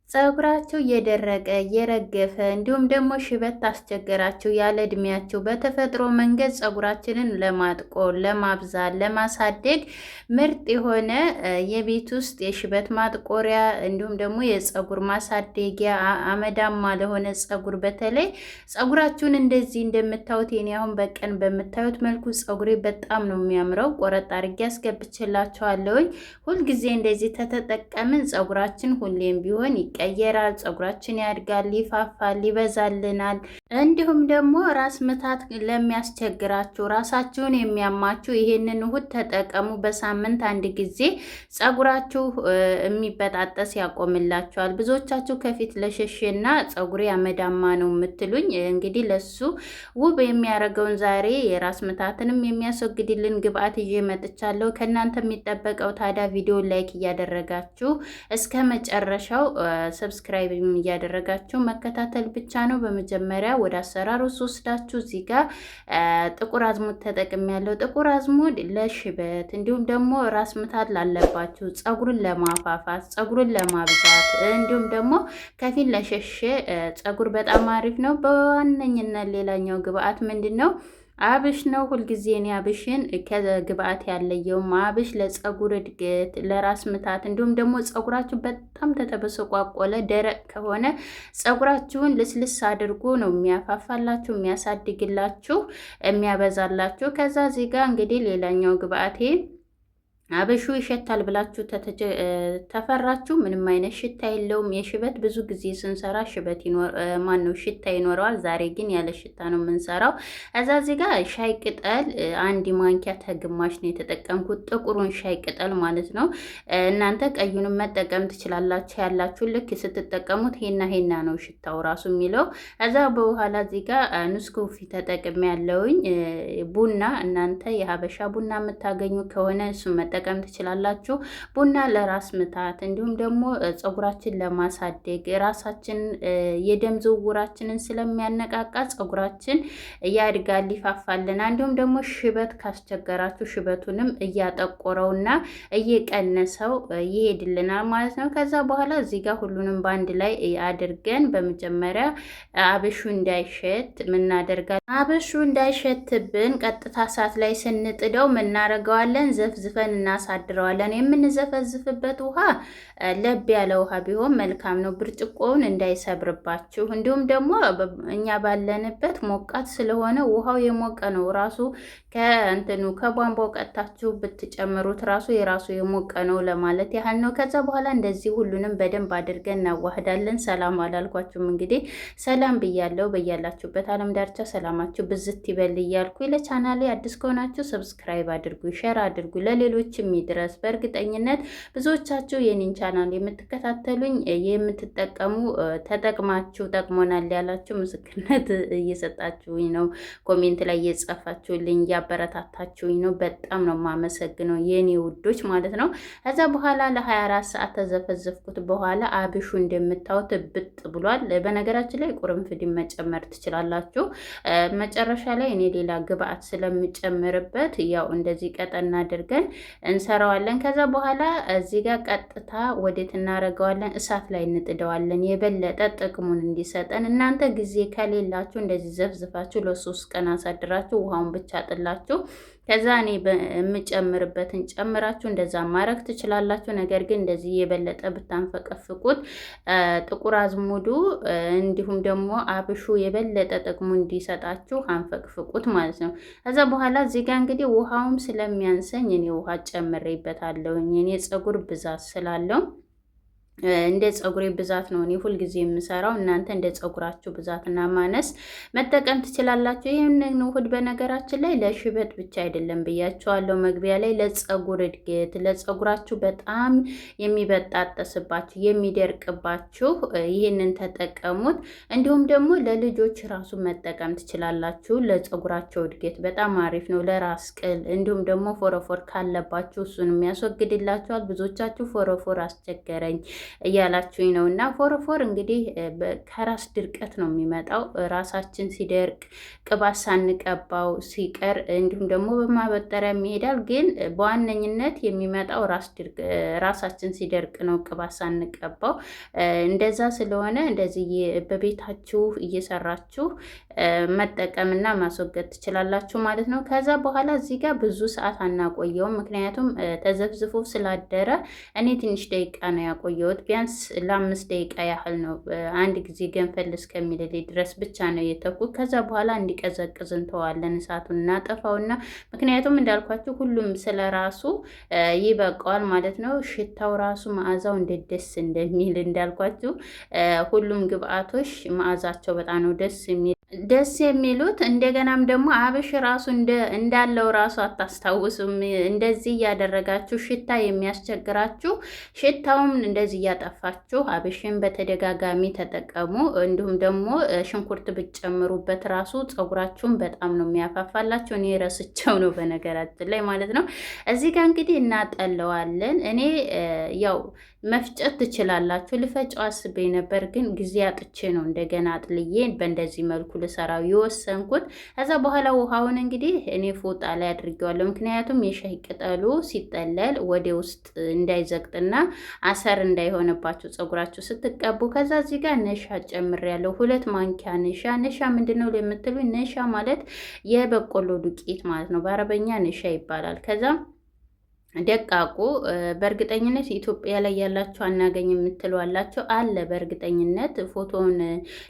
ፀጉራቸው እየደረቀ እየረገፈ እንዲሁም ደግሞ ሽበት አስቸገራቸው ያለ እድሜያቸው በተፈጥሮ መንገድ ፀጉራችንን ለማጥቆር፣ ለማብዛት፣ ለማሳደግ ምርጥ የሆነ የቤት ውስጥ የሽበት ማጥቆሪያ እንዲሁም ደግሞ የፀጉር ማሳደጊያ አመዳማ ለሆነ ፀጉር በተለይ ፀጉራችሁን እንደዚህ እንደምታዩት የኔ አሁን በቀን በምታዩት መልኩ ፀጉሬ በጣም ነው የሚያምረው። ቆረጥ አድርጌ አስገብቼላችኋለሁኝ። ሁልጊዜ እንደዚህ ተተጠቀምን ፀጉራችን ሁሌም ቢሆን ይቀየራል፣ ፀጉራችን ያድጋል፣ ይፋፋል፣ ይበዛልናል። እንዲሁም ደግሞ ራስ ምታት ለሚያስቸግራችሁ፣ ራሳችሁን የሚያማችሁ ይሄንን ውህድ ተጠቀሙ። በሳምንት አንድ ጊዜ ፀጉራችሁ የሚበጣጠስ ያቆምላችኋል። ብዙዎቻችሁ ከፊት ለሸሼና ፀጉሬ አመዳማ ነው የምትሉኝ፣ እንግዲህ ለሱ ውብ የሚያደርገውን ዛሬ የራስ ምታትንም የሚያስወግድልን ግብአት ይዤ መጥቻለሁ። ከእናንተ የሚጠበቀው ታዲያ ቪዲዮ ላይክ እያደረጋችሁ እስከ መጨረሻው ሰብስክራይብ እያደረጋችሁ መከታተል ብቻ ነው። በመጀመሪያ ወደ አሰራሩ ወስዳችሁ እዚህ ጋር ጥቁር አዝሙድ ተጠቅሜያለሁ። ጥቁር አዝሙድ ለሽበት እንዲሁም ደግሞ ራስ ምታት ላለባችሁ፣ ፀጉርን ለማፋፋት፣ ፀጉርን ለማብዛት እንዲሁም ደግሞ ከፊት ለሸሸ ፀጉር በጣም አሪፍ ነው። በዋነኝነት ሌላኛው ግብአት ምንድን ነው? አብሽ ነው። ሁልጊዜ እኔ አብሽን ከግብአት ያለየውም አብሽ ለፀጉር እድገት፣ ለራስ ምታት እንዲሁም ደግሞ ፀጉራችሁ በጣም ተተበሰቋቆለ ደረቅ ከሆነ ፀጉራችሁን ልስልስ አድርጎ ነው የሚያፋፋላችሁ፣ የሚያሳድግላችሁ፣ የሚያበዛላችሁ። ከዛ እዚህ ጋር እንግዲህ ሌላኛው ግብአቴ አበሹ ይሸታል ብላችሁ ተፈራችሁ፣ ምንም አይነት ሽታ የለውም። የሽበት ብዙ ጊዜ ስንሰራ ሽበት ሽታ ይኖረዋል። ዛሬ ግን ያለ ሽታ ነው የምንሰራው። እዛ እዚህ ጋር ሻይ ቅጠል አንድ ማንኪያ ተግማሽ ነው የተጠቀምኩት፣ ጥቁሩን ሻይ ቅጠል ማለት ነው። እናንተ ቀዩንም መጠቀም ትችላላችሁ። ያላችሁ ልክ ስትጠቀሙት ሄና ነው ሽታው ራሱ የሚለው። እዛ በኋላ እዚህ ጋር ኑስኮፊ ተጠቅሜ ያለውኝ ቡና፣ እናንተ የሀበሻ ቡና የምታገኙ ከሆነ እሱን መጠቀም ትችላላችሁ። ቡና ለራስ ምታት እንዲሁም ደግሞ ፀጉራችን ለማሳደግ ራሳችን የደም ዝውውራችንን ስለሚያነቃቃ ፀጉራችን ያድጋል፣ ይፋፋልና እንዲሁም ደግሞ ሽበት ካስቸገራችሁ ሽበቱንም እያጠቆረውና እየቀነሰው ይሄድልናል ማለት ነው። ከዛ በኋላ እዚህ ጋር ሁሉንም በአንድ ላይ አድርገን በመጀመሪያ አብሹ እንዳይሸት ምናደርጋለን። አብሹ እንዳይሸትብን ቀጥታ እሳት ላይ ስንጥደው ምናደርገዋለን? ዘፍዝፈን እናሳድረዋለን። የምንዘፈዝፍበት ውሃ ለብ ያለ ውሃ ቢሆን መልካም ነው፣ ብርጭቆውን እንዳይሰብርባችሁ። እንዲሁም ደግሞ እኛ ባለንበት ሞቃት ስለሆነ ውሃው የሞቀ ነው ራሱ ከቧንቧው ቀጥታችሁ ብትጨምሩት ራሱ የራሱ የሞቀ ነው ለማለት ያህል ነው። ከዛ በኋላ እንደዚህ ሁሉንም በደንብ አድርገን እናዋህዳለን። ሰላም አላልኳችሁም? እንግዲህ ሰላም ብያለሁ። በያላችሁበት ዓለም ዳርቻ ሰላማችሁ ብዝት ይበል እያልኩ ለቻናሌ አዲስ ከሆናችሁ ሰብስክራይብ አድርጉ፣ ሼር አድርጉ፣ ለሌሎች የሚድረስ። በእርግጠኝነት ብዙዎቻችሁ የኔን ቻናል የምትከታተሉኝ የምትጠቀሙ ተጠቅማችሁ ጠቅሞናል ያላችሁ ምስክርነት እየሰጣችሁኝ ነው። ኮሜንት ላይ እየጻፋችሁልኝ እያበረታታችሁኝ ነው። በጣም ነው የማመሰግነው የኔ ውዶች ማለት ነው። ከዛ በኋላ ለ24 ሰዓት ተዘፈዘፍኩት በኋላ አብሹ እንደምታዩት ብጥ ብሏል። በነገራችን ላይ ቁርንፍድ መጨመር ትችላላችሁ። መጨረሻ ላይ እኔ ሌላ ግብአት ስለምጨምርበት ያው እንደዚህ ቀጠና አድርገን እንሰራዋለን። ከዛ በኋላ እዚህ ጋር ቀጥታ ወዴት እናደርገዋለን? እሳት ላይ እንጥደዋለን፣ የበለጠ ጥቅሙን እንዲሰጠን። እናንተ ጊዜ ከሌላችሁ እንደዚህ ዘፍዝፋችሁ ለ3 ቀን አሳድራችሁ ውሃውን ብቻ ጥላችሁ ከዛ እኔ የምጨምርበትን ጨምራችሁ እንደዛ ማድረግ ትችላላችሁ። ነገር ግን እንደዚህ የበለጠ ብታንፈቀፍቁት ጥቁር አዝሙዱ እንዲሁም ደግሞ አብሹ የበለጠ ጥቅሙ እንዲሰጣችሁ አንፈቅፍቁት ማለት ነው። ከዛ በኋላ እዚህ ጋር እንግዲህ ውሃውም ስለሚያንሰኝ እኔ ውሃ ጨምሬበታለሁ። እኔ ፀጉር ብዛት ስላለው እንደ ፀጉሬ ብዛት ነው እኔ ሁልጊዜ የምሰራው። እናንተ እንደ ፀጉራችሁ ብዛትና ማነስ መጠቀም ትችላላችሁ። ይህንን ውህድ በነገራችን ላይ ለሽበት ብቻ አይደለም ብያቸዋለሁ መግቢያ ላይ፣ ለፀጉር እድገት፣ ለፀጉራችሁ በጣም የሚበጣጠስባችሁ የሚደርቅባችሁ ይህንን ተጠቀሙት። እንዲሁም ደግሞ ለልጆች ራሱ መጠቀም ትችላላችሁ። ለፀጉራቸው እድገት በጣም አሪፍ ነው። ለራስ ቅል እንዲሁም ደግሞ ፎረፎር ካለባችሁ እሱንም ያስወግድላችኋል። ብዙዎቻችሁ ፎረፎር አስቸገረኝ እያላችሁኝ ነው። እና ፎረፎር እንግዲህ ከራስ ድርቀት ነው የሚመጣው። ራሳችን ሲደርቅ ቅባት ሳንቀባው ሲቀር እንዲሁም ደግሞ በማበጠሪያ ይሄዳል። ግን በዋነኝነት የሚመጣው ራሳችን ሲደርቅ ነው ቅባት ሳንቀባው። እንደዛ ስለሆነ እንደዚህ በቤታችሁ እየሰራችሁ መጠቀምና ማስወገድ ትችላላችሁ ማለት ነው። ከዛ በኋላ እዚህ ጋር ብዙ ሰዓት አናቆየውም፣ ምክንያቱም ተዘፍዝፎ ስላደረ እኔ ትንሽ ደቂቃ ነው ያቆየሁት። ቢያንስ ለ5 ደቂቃ ያህል ነው፣ አንድ ጊዜ ገንፈል እስከሚልልኝ ድረስ ብቻ ነው የተኩት። ከዛ በኋላ እንዲቀዘቅዝ እንተዋለን፣ እሳቱን እናጠፋውና ምክንያቱም እንዳልኳችሁ ሁሉም ስለራሱ ይበቃዋል ማለት ነው። ሽታው ራሱ መዓዛው እንዴት ደስ እንደሚል እንዳልኳችሁ ሁሉም ግብአቶች መዓዛቸው በጣም ነው ደስ የሚሉት። እንደገናም ደግሞ አብሽ ራሱ እንዳለው ራሱ አታስታውሱም። እንደዚህ እያደረጋችሁ ሽታ የሚያስቸግራችሁ ሽታውም እንደዚህ እያጠፋችሁ አብሽን በተደጋጋሚ ተጠቀሙ። እንዲሁም ደግሞ ሽንኩርት ብትጨምሩበት ራሱ ፀጉራችሁን በጣም ነው የሚያፋፋላችሁ። እኔ ረስቸው ነው በነገራችን ላይ ማለት ነው። እዚህ ጋር እንግዲህ እናጠለዋለን። እኔ ያው መፍጨት ትችላላችሁ። ልፈጫው አስቤ ነበር፣ ግን ጊዜ አጥቼ ነው እንደገና አጥልዬ በእንደዚህ መልኩ ልሰራው የወሰንኩት። ከዛ በኋላ ውሃውን እንግዲህ እኔ ፎጣ ላይ አድርጌዋለሁ። ምክንያቱም የሻይ ቅጠሉ ሲጠለል ወደ ውስጥ እንዳይዘግጥና አሰር እንዳይሆንባችሁ ፀጉራችሁ ስትቀቡ። ከዛ እዚህ ጋር ነሻ ጨምሬያለሁ፣ 2 ማንኪያ ነሻ። ነሻ ምንድነው ለምትሉ፣ ነሻ ማለት የበቆሎ ዱቄት ማለት ነው። በአረበኛ ነሻ ይባላል። ከዛ ደቃቁ በእርግጠኝነት ኢትዮጵያ ላይ ያላችሁ አናገኝ የምትሉ አላችሁ። አለ በእርግጠኝነት ፎቶውን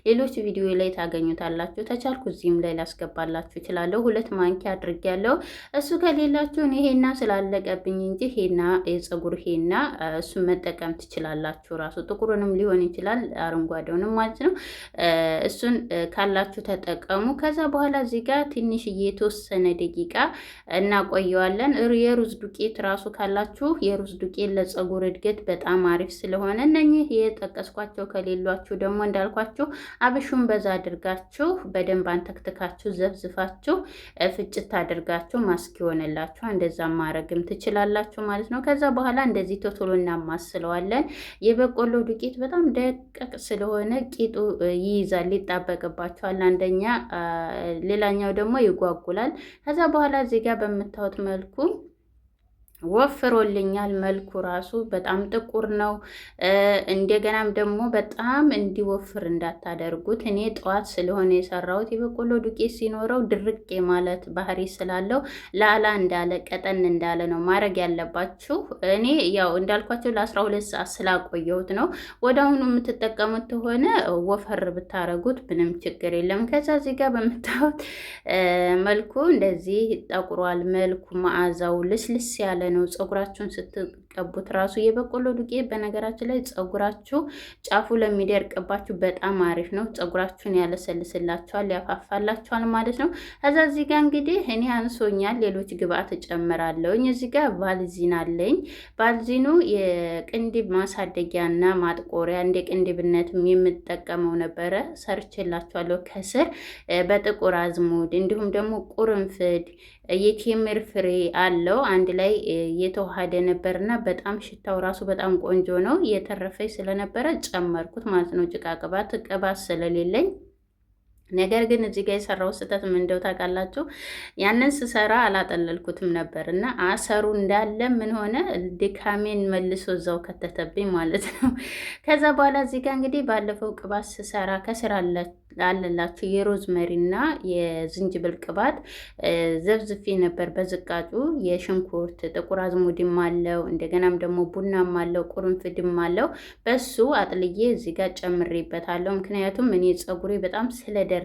ሌሎች ቪዲዮ ላይ ታገኙታላችሁ። ተቻልኩ እዚህም ላይ ላስገባላችሁ እችላለሁ። 2 ማንኪያ አድርጌያለሁ። እሱ ከሌላችሁ እኔ ሄና ስላለቀብኝ እንጂ ሄና የፀጉር ሄና እሱን መጠቀም ትችላላችሁ። ራሱ ጥቁሩንም ሊሆን ይችላል አረንጓዴውንም ማለት ነው። እሱን ካላችሁ ተጠቀሙ። ከዛ በኋላ እዚህ ጋር ትንሽዬ የተወሰነ ደቂቃ እናቆየዋለን። የሩዝ ዱቄት ራሱ ካላችሁ የሩዝ ዱቄት ለፀጉር እድገት በጣም አሪፍ ስለሆነ እነኚህ የጠቀስኳቸው ከሌሏችሁ ደግሞ እንዳልኳችሁ አብሹን በዛ አድርጋችሁ በደንብ አንተክትካችሁ ዘፍዝፋችሁ ፍጭት አድርጋችሁ ማስክ ይሆንላችሁ። እንደዛ ማረግም ትችላላችሁ ማለት ነው። ከዛ በኋላ እንደዚህ ቶቶሎ እናማስለዋለን። የበቆሎ ዱቄት በጣም ደቀቅ ስለሆነ ቂጡ ይይዛል፣ ይጣበቅባችኋል። አንደኛ ሌላኛው ደግሞ ይጓጉላል። ከዛ በኋላ እዚህ ጋር በምታዩት መልኩ ወፍሮልኛል። መልኩ ራሱ በጣም ጥቁር ነው። እንደገናም ደግሞ በጣም እንዲወፍር እንዳታደርጉት። እኔ ጠዋት ስለሆነ የሰራሁት የበቆሎ ዱቄት ሲኖረው ድርቅ ማለት ባህሪ ስላለው ላላ እንዳለ ቀጠን እንዳለ ነው ማድረግ ያለባችሁ። እኔ ያው እንዳልኳቸው ለ12 ሰዓት ስላቆየሁት ነው። ወደ አሁኑ የምትጠቀሙት ከሆነ ወፈር ብታረጉት ምንም ችግር የለም። ከዛ እዚህ ጋር በምታዩት መልኩ እንደዚህ ጠቁሯል። መልኩ መዓዛው ልስልስ ያለ ነው። ፀጉራችሁን ስትቀቡት ራሱ የበቆሎ ዱቄት በነገራችን ላይ ፀጉራችሁ ጫፉ ለሚደርቅባችሁ በጣም አሪፍ ነው። ፀጉራችሁን ያለሰልስላችኋል፣ ያፋፋላችኋል ማለት ነው። ከዛ እዚህ ጋር እንግዲህ እኔ አንሶኛል፣ ሌሎች ግብአት እጨምራለሁኝ። እዚህ ጋር ቫልዚን አለኝ። ቫልዚኑ የቅንድብ ማሳደጊያና ማጥቆሪያ እንደ ቅንድብነትም የምጠቀመው ነበረ፣ ሰርችላችኋለሁ ከስር በጥቁር አዝሙድ እንዲሁም ደግሞ ቁርንፍድ የቴምር ፍሬ አለው አንድ ላይ የተዋሃደ ነበርና በጣም ሽታው ራሱ በጣም ቆንጆ ነው። የተረፈኝ ስለነበረ ጨመርኩት ማለት ነው። ጭቃ ቅባት ስለሌለኝ። ነገር ግን እዚህ ጋር የሰራው ስህተት ምን እንደው ታውቃላችሁ? ያንን ስሰራ አላጠለልኩትም ነበር እና አሰሩ እንዳለ ምን ሆነ ድካሜን መልሶ እዛው ከተተብኝ ማለት ነው። ከዛ በኋላ እዚህ ጋር እንግዲህ ባለፈው ቅባት ስሰራ ከስራ አለላችሁ የሮዝመሪና የዝንጅብል ቅባት ዘብዝፌ ነበር በዝቃጩ። የሽንኩርት ጥቁር አዝሙድም አለው፣ እንደገናም ደግሞ ቡናም አለው፣ ቁርንፍድም አለው። በሱ አጥልዬ እዚህ ጋር ጨምሬበታለሁ። ምክንያቱም እኔ ፀጉሬ በጣም ስለደረቀ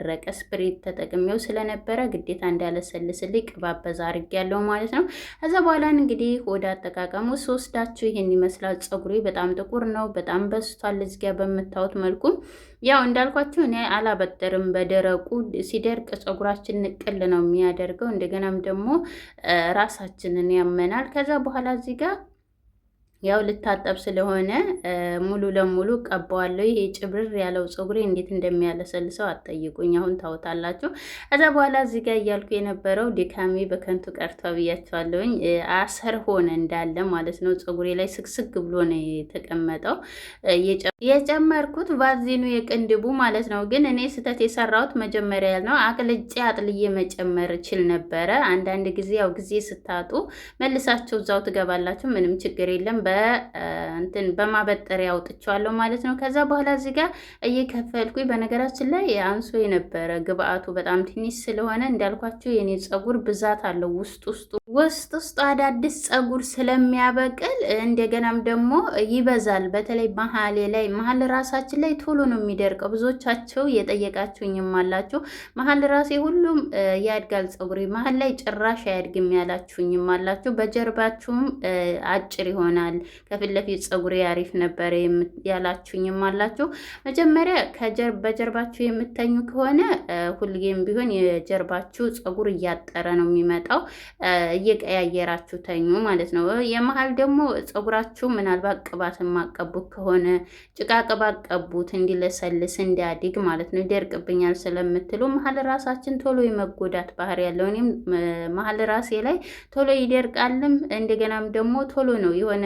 ስፕሬት ተጠቅሜው ስለነበረ ግዴታ እንዳለሰልስልኝ ቅባት በዛ አድርጌያለሁ ማለት ነው። ከዛ በኋላ እንግዲህ ወደ አጠቃቀሙ ስወስዳችሁ ይሄን ይመስላል። ፀጉሬ በጣም ጥቁር ነው፣ በጣም በስቷል። እዚህ ጋር በምታዩት መልኩ ያው እንዳልኳችሁ እኔ አላበጠርም። በደረቁ ሲደርቅ ፀጉራችን ንቅል ነው የሚያደርገው። እንደገናም ደግሞ ራሳችንን ያመናል። ከዛ በኋላ እዚህ ጋር ያው ልታጠብ ስለሆነ ሙሉ ለሙሉ ቀባዋለሁ። ይሄ ጭብርር ያለው ፀጉሬ እንዴት እንደሚያለሰልሰው አትጠይቁኝ። አሁን ታውታላችሁ። ከዛ በኋላ እዚህ ጋር እያልኩ የነበረው ድካሜ በከንቱ ቀርቷ ብያቸዋለሁኝ። አሰር ሆነ እንዳለ ማለት ነው። ፀጉሬ ላይ ስግስግ ብሎ ነው የተቀመጠው። የጨመርኩት ቫዚኑ የቅንድቡ ማለት ነው። ግን እኔ ስህተት የሰራሁት መጀመሪያ ነው። አቅልጬ አጥልዬ መጨመር እችል ነበረ። አንዳንድ ጊዜ ያው ጊዜ ስታጡ መልሳችሁ እዛው ትገባላችሁ። ምንም ችግር የለም። እንትን በማበጠሪያ አውጥቼዋለሁ ማለት ነው። ከዛ በኋላ እዚህ ጋር እየከፈልኩኝ በነገራችን ላይ አንሶ የነበረ ግብአቱ በጣም ትንሽ ስለሆነ እንዳልኳቸው የኔ ፀጉር ብዛት አለው ውስጡ አዳዲስ ፀጉር ስለሚያበቅል እንደገናም ደግሞ ይበዛል። በተለይ መሀል ራሳችን ላይ ቶሎ ነው የሚደርቀው። ብዙዎቻቸው የጠየቃችሁኝም አላችሁ። መሀል ራሴ ሁሉም ያድጋል ፀጉሬ፣ መሀል ላይ ጭራሽ አያድግም ያላችሁኝም አላችሁ። በጀርባችሁም አጭር ይሆናል። ከፊት ለፊት ፀጉሬ አሪፍ ነበረ ያላችሁኝም አላችሁ። መጀመሪያ በጀርባችሁ የምተኙ ከሆነ ሁልጊዜም ቢሆን የጀርባችሁ ፀጉር እያጠረ ነው የሚመጣው። እየቀያየራችሁ ተኙ ማለት ነው። የመሀል ደግሞ ፀጉራችሁ ምናልባት ቅባት የማቀቡት ከሆነ ጭቃ ቅባት ቀቡት እንዲለሰልስ እንዲያድግ ማለት ነው። ይደርቅብኛል ስለምትሉ መሀል ራሳችን ቶሎ የመጎዳት ባህሪ ያለው እኔም መሀል ራሴ ላይ ቶሎ ይደርቃልም እንደገናም ደግሞ ቶሎ ነው የሆነ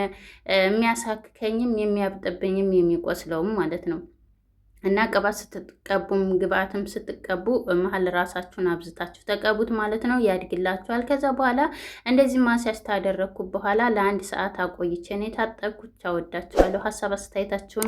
የሚያሳክከኝም የሚያብጥብኝም የሚቆስለውም ማለት ነው። እና ቅባት ስትቀቡም ግብአትም ስትቀቡ መሀል ራሳችሁን አብዝታችሁ ተቀቡት ማለት ነው። ያድግላችኋል። ከዛ በኋላ እንደዚህ ማስያዝ ታደረግኩ በኋላ ለ1 ሰዓት አቆይቼ ነው የታጠብኩት። አወዳችኋለሁ። ሀሳብ አስተያየታችሁን